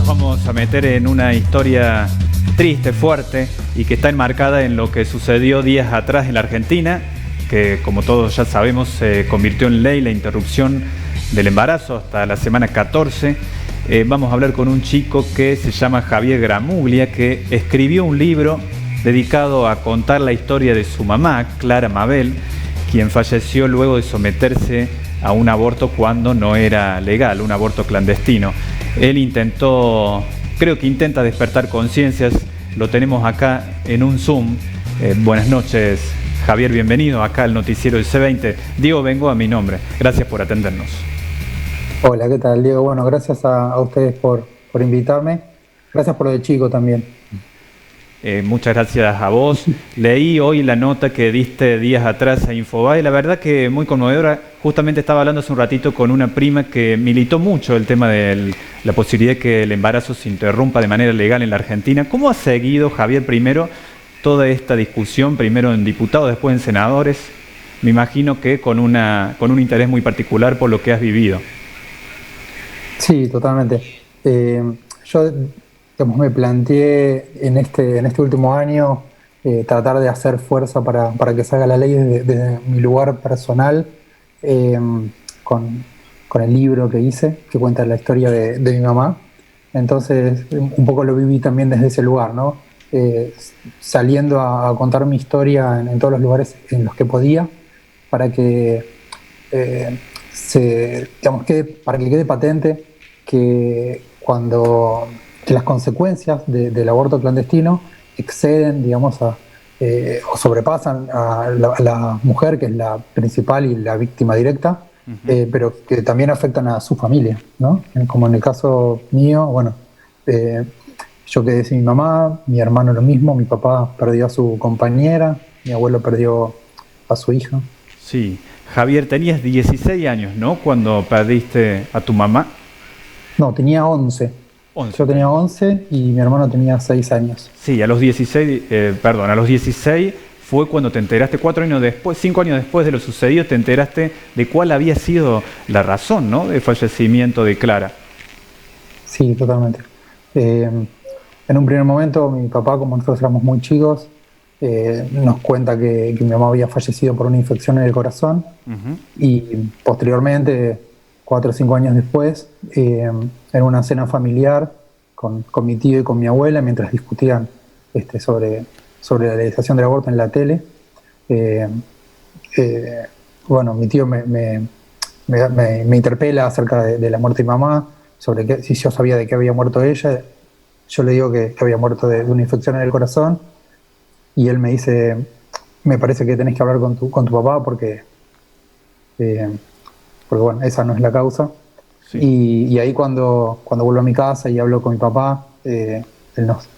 nos vamos a meter en una historia triste, fuerte y que está enmarcada en lo que sucedió días atrás en la Argentina, que como todos ya sabemos se convirtió en ley la interrupción del embarazo hasta la semana 14. Vamos a hablar con un chico que se llama Javier Gramuglia, que escribió un libro dedicado a contar la historia de su mamá, Clara Mabel, quien falleció luego de someterse a un aborto cuando no era legal, un aborto clandestino. Él creo que intenta despertar conciencias. Lo tenemos acá en un Zoom. Buenas noches, Javier, bienvenido acá al noticiero del C20. Diego Bengoa, mi nombre. Gracias por atendernos. Hola, ¿qué tal, Diego? Bueno, gracias a ustedes por invitarme. Gracias por lo de chico también. Muchas gracias a vos. Leí hoy la nota que diste días atrás a Infobae, la verdad que muy conmovedora. Justamente estaba hablando hace un ratito con una prima que militó mucho el tema de la posibilidad de que el embarazo se interrumpa de manera legal en la Argentina. ¿Cómo ha seguido, Javier, primero toda esta discusión, primero en diputados, después en senadores? Me imagino que con un interés muy particular por lo que has vivido. Sí, totalmente. Yo me planteé en este último año tratar de hacer fuerza para que salga la ley desde mi lugar personal, con el libro que hice, que cuenta la historia de mi mamá. Entonces, un poco lo viví también desde ese lugar, ¿no? Saliendo a contar mi historia en todos los lugares en los que podía, para que para que quede patente que que las consecuencias del aborto clandestino exceden, digamos, o sobrepasan a la mujer, que es la principal y la víctima directa, pero que también afectan a su familia, ¿no? Como en el caso mío, bueno, yo quedé sin mi mamá, mi hermano lo mismo, mi papá perdió a su compañera, mi abuelo perdió a su hija. Sí. Javier, tenías 16 años, ¿no?, cuando perdiste a tu mamá. No, tenía 11. Yo tenía 11 y mi hermano tenía 6 años. Sí, a los 16 fue cuando te enteraste, 5 años después de lo sucedido, te enteraste de cuál había sido la razón, ¿no?, del fallecimiento de Clara. Sí, totalmente. En un primer momento, mi papá, como nosotros éramos muy chicos, nos cuenta que mi mamá había fallecido por una infección en el corazón. Y posteriormente, 4 o 5 años después, en una cena familiar con mi tío y con mi abuela, mientras discutían sobre la legalización del aborto en la tele, bueno, mi tío me interpela acerca de la muerte de mi mamá, sobre si yo sabía de qué había muerto ella. Yo le digo que había muerto de una infección en el corazón, y él me dice: me parece que tenés que hablar con tu papá porque bueno, esa no es la causa. Sí. Y ahí cuando vuelvo a mi casa y hablo con mi papá, él nos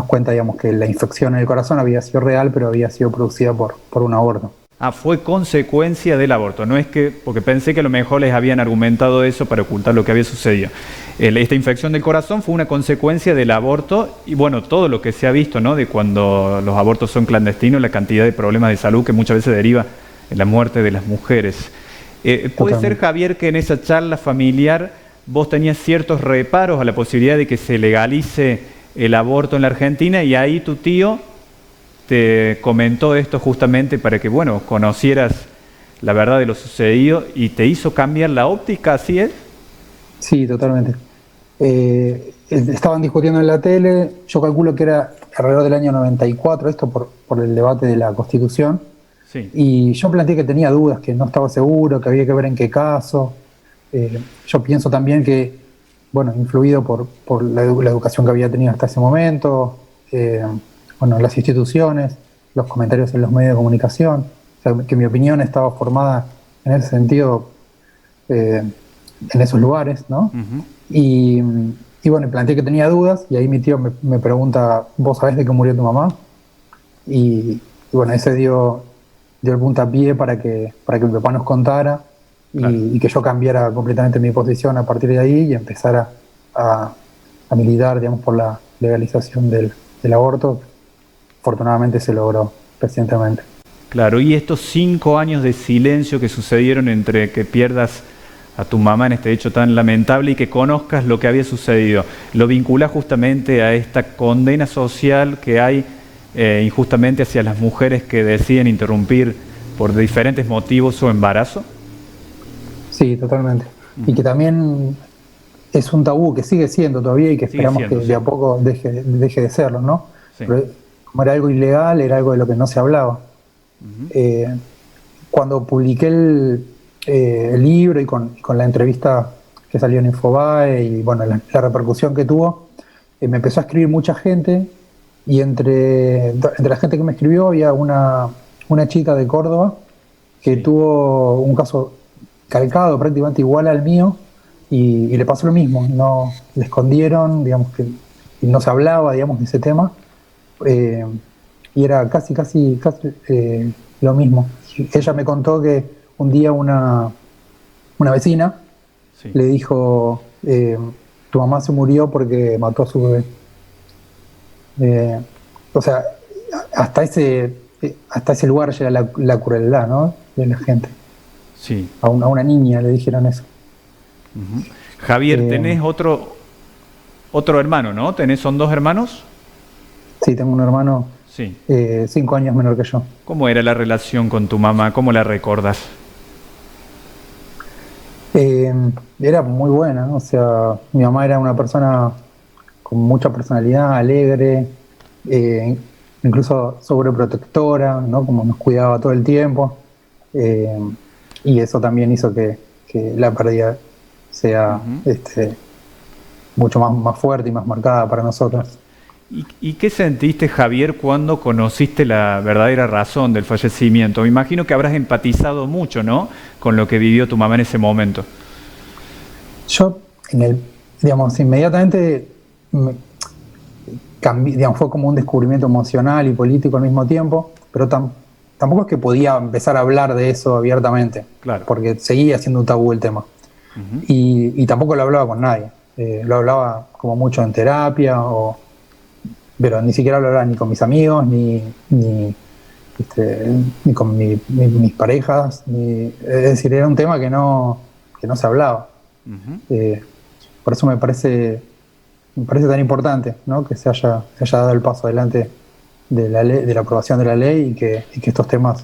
cuenta, digamos, que la infección en el corazón había sido real, pero había sido producida por un aborto. Ah, fue consecuencia del aborto, no es que, porque pensé que a lo mejor les habían argumentado eso para ocultar lo que había sucedido. Esta infección del corazón fue una consecuencia del aborto y bueno, todo lo que se ha visto, ¿no?, de cuando los abortos son clandestinos, la cantidad de problemas de salud que muchas veces deriva en la muerte de las mujeres. ¿Puede ser, Javier, que en esa charla familiar vos tenías ciertos reparos a la posibilidad de que se legalice el aborto en la Argentina y ahí tu tío te comentó esto justamente para que, bueno, conocieras la verdad de lo sucedido y te hizo cambiar la óptica, ¿así es? Sí, totalmente. Estaban discutiendo en la tele, yo calculo que era alrededor del año 94, esto por el debate de la Constitución. Sí. Y yo planteé que tenía dudas, que no estaba seguro, que había que ver en qué caso. Yo pienso también que, bueno, influido por la educación que había tenido hasta ese momento, bueno, las instituciones, los comentarios en los medios de comunicación, o sea, que mi opinión estaba formada en ese sentido, en esos lugares, ¿no? Y bueno, planteé que tenía dudas, y ahí mi tío me pregunta: ¿vos sabés de qué murió tu mamá? Y bueno, ese dio el puntapié para que mi papá nos contara, claro, y que yo cambiara completamente mi posición a partir de ahí y empezara a militar, digamos, por la legalización del aborto. Afortunadamente se logró recientemente. Claro, y estos 5 años de silencio que sucedieron entre que pierdas a tu mamá en este hecho tan lamentable y que conozcas lo que había sucedido. Lo vinculas justamente a esta condena social que hay injustamente hacia las mujeres que deciden interrumpir por diferentes motivos su embarazo. Sí, totalmente. Y que también es un tabú que sigue siendo todavía y que esperamos que de a poco deje de serlo, ¿no? Sí. Pero como era algo ilegal, era algo de lo que no se hablaba. Cuando publiqué el libro y con la entrevista que salió en Infobae y bueno, la repercusión que tuvo, me empezó a escribir mucha gente y entre la gente que me escribió había una chica de Córdoba que tuvo un caso calcado prácticamente igual al mío y le pasó lo mismo, no le escondieron, digamos que no se hablaba, digamos, de ese tema y era casi lo mismo. Ella me contó que un día una vecina le dijo, tu mamá se murió porque mató a su bebé. O sea, hasta ese lugar llega la crueldad, ¿no? De la gente. Sí. A una niña le dijeron eso. Javier, tenés otro hermano, ¿no? ¿Son dos hermanos? Sí, tengo un hermano 5 años menor que yo. ¿Cómo era la relación con tu mamá? ¿Cómo la recordas? Era muy buena, ¿no? O sea, mi mamá era una persona con mucha personalidad, alegre, incluso sobreprotectora, ¿no? Como nos cuidaba todo el tiempo. Y eso también hizo que la pérdida sea mucho más fuerte y más marcada para nosotros. ¿Y qué sentiste, Javier, cuando conociste la verdadera razón del fallecimiento? Me imagino que habrás empatizado mucho, ¿no?, con lo que vivió tu mamá en ese momento. Yo, inmediatamente fue como un descubrimiento emocional y político al mismo tiempo, pero tampoco es que podía empezar a hablar de eso abiertamente, claro, porque seguía siendo un tabú el tema. Y tampoco lo hablaba con nadie. Lo hablaba como mucho en terapia, pero ni siquiera lo hablaba ni con mis amigos, ni con mis parejas. Es decir, era un tema que no se hablaba. Por eso me parece tan importante, ¿no?, que se haya dado el paso adelante de la aprobación de la ley y que estos temas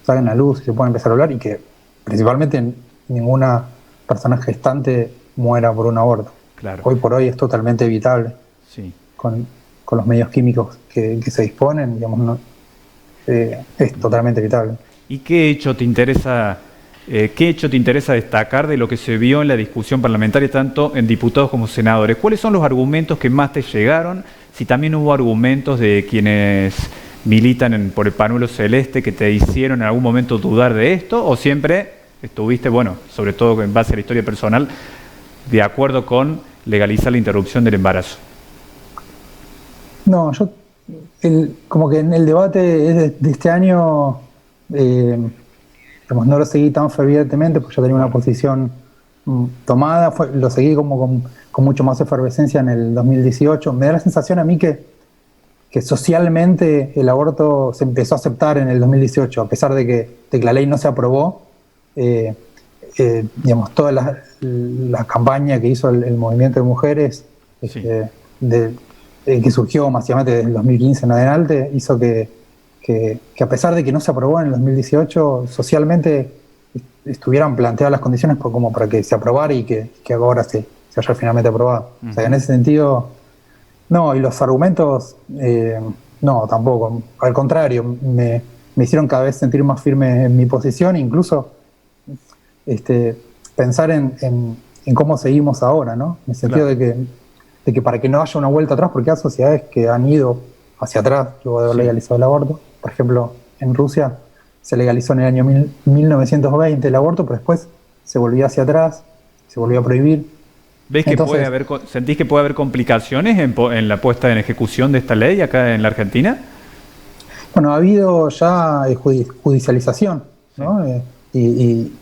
salgan a luz y se puedan empezar a hablar y que principalmente ninguna persona gestante muera por un aborto. Claro. Hoy por hoy es totalmente evitable. Sí. Con los medios químicos que se disponen, digamos, es totalmente evitable. ¿Y qué hecho te interesa destacar de lo que se vio en la discusión parlamentaria, tanto en diputados como senadores? ¿Cuáles son los argumentos que más te llegaron? Si también hubo argumentos de quienes militan por el pañuelo celeste que te hicieron en algún momento dudar de esto, o siempre estuviste, bueno, sobre todo en base a la historia personal, de acuerdo con legalizar la interrupción del embarazo. No, yo como que en el debate de este año no lo seguí tan fervientemente porque yo tenía una posición tomada, lo seguí como con mucho más efervescencia en el 2018. Me da la sensación a mí que socialmente el aborto se empezó a aceptar en el 2018, a pesar de que la ley no se aprobó. Toda la campaña que hizo el movimiento de mujeres, que surgió masivamente desde el 2015 en adelante, hizo que a pesar de que no se aprobó en el 2018, socialmente estuvieran planteadas las condiciones como para que se aprobara y que ahora se haya finalmente aprobado. O sea, en ese sentido, no, y los argumentos, no, tampoco. Al contrario, me hicieron cada vez sentir más firme en mi posición, incluso pensar en cómo seguimos ahora, ¿no? En el sentido de que para que no haya una vuelta atrás, porque hay sociedades que han ido hacia atrás luego de haber legalizado el aborto. Por ejemplo, en Rusia se legalizó en el año 1920 el aborto, pero después se volvió hacia atrás, se volvió a prohibir. ¿Ves que sentís que puede haber complicaciones en la puesta en ejecución de esta ley acá en la Argentina? Bueno, ha habido ya judicialización, ¿no? Y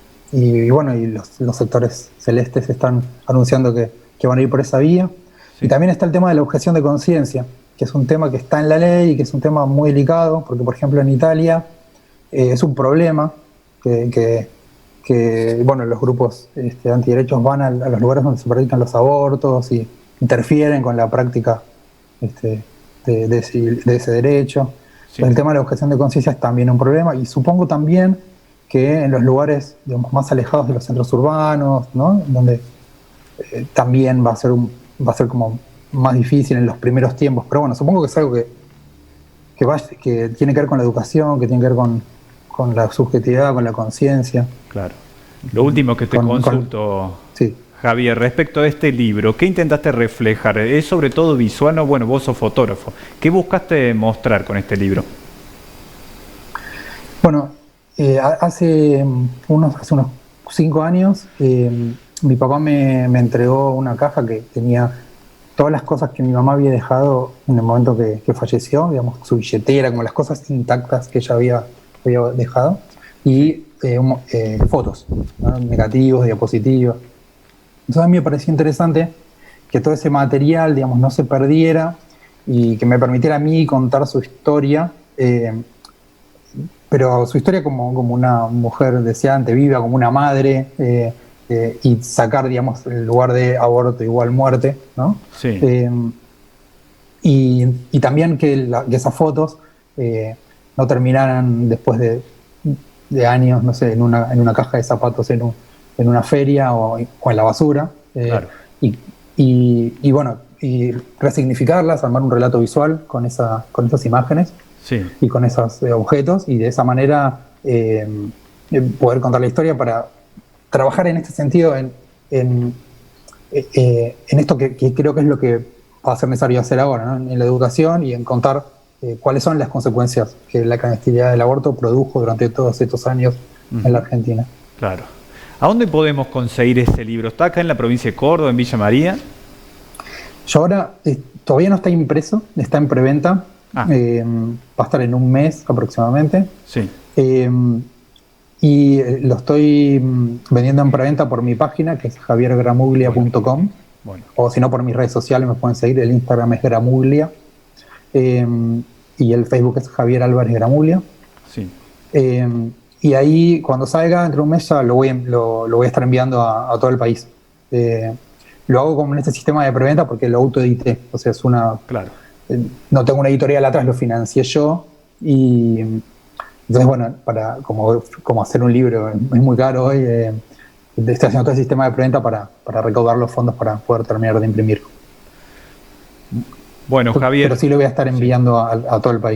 los sectores celestes están anunciando que van a ir por esa vía. Sí. Y también está el tema de la objeción de conciencia, que es un tema que está en la ley y que es un tema muy delicado, porque por ejemplo en Italia es un problema que bueno, los grupos antiderechos van a los lugares donde se practican los abortos y interfieren con la práctica de ese derecho. Sí. El tema de la objeción de conciencia es también un problema, y supongo también que en los lugares, digamos, más alejados de los centros urbanos, ¿no? Donde también va a ser como más difícil en los primeros tiempos, pero bueno, supongo que es algo que tiene que ver con la educación, que tiene que ver con la subjetividad, con la conciencia. Claro. Lo último que te consulto, sí. Javier, respecto a este libro, ¿qué intentaste reflejar? ¿Es sobre todo visual? No, bueno, vos sos fotógrafo. ¿Qué buscaste mostrar con este libro? Bueno, hace unos 5 años mi papá me entregó una caja que tenía todas las cosas que mi mamá había dejado en el momento que falleció, digamos, su billetera, como las cosas intactas que ella había dejado, y fotos, ¿no? Negativos, diapositivas. Entonces a mí me pareció interesante que todo ese material, digamos, no se perdiera y que me permitiera a mí contar su historia, pero su historia como una mujer deseante, viva, como una madre, y sacar, digamos, el lugar de aborto igual muerte, ¿no? Sí. Y también que esas fotos no terminaran después de años, no sé, en una caja de zapatos en una feria o en la basura. Claro. Y bueno, y resignificarlas, armar un relato visual con esas imágenes. Sí. Y con esos objetos, y de esa manera poder contar la historia para trabajar en este sentido en esto que creo que es lo que va a ser necesario hacer ahora, ¿no? En la educación, y en contar cuáles son las consecuencias que la clandestinidad del aborto produjo durante todos estos años en la Argentina. Claro. ¿A dónde podemos conseguir este libro? ¿Está acá en la provincia de Córdoba, en Villa María? Yo ahora todavía no está impreso, está en preventa. Va a estar en un mes aproximadamente. Sí. Y lo estoy vendiendo en preventa por mi página, que es javiergramuglia.com. Bueno. O si no, por mis redes sociales me pueden seguir. El Instagram es Gramuglia. Y el Facebook es Javier Álvarez Gramuglia. Sí. Y ahí, cuando salga, entre un mes, ya lo voy a estar enviando a todo el país. Lo hago como en este sistema de preventa porque lo autoedité. O sea, es una... Claro. No tengo una editorial atrás, lo financié yo. Y entonces, bueno, como hacer un libro es muy caro hoy, estoy haciendo todo el sistema de preventa para recaudar los fondos para poder terminar de imprimir. Bueno, Javier. Pero sí lo voy a estar enviando a todo el país.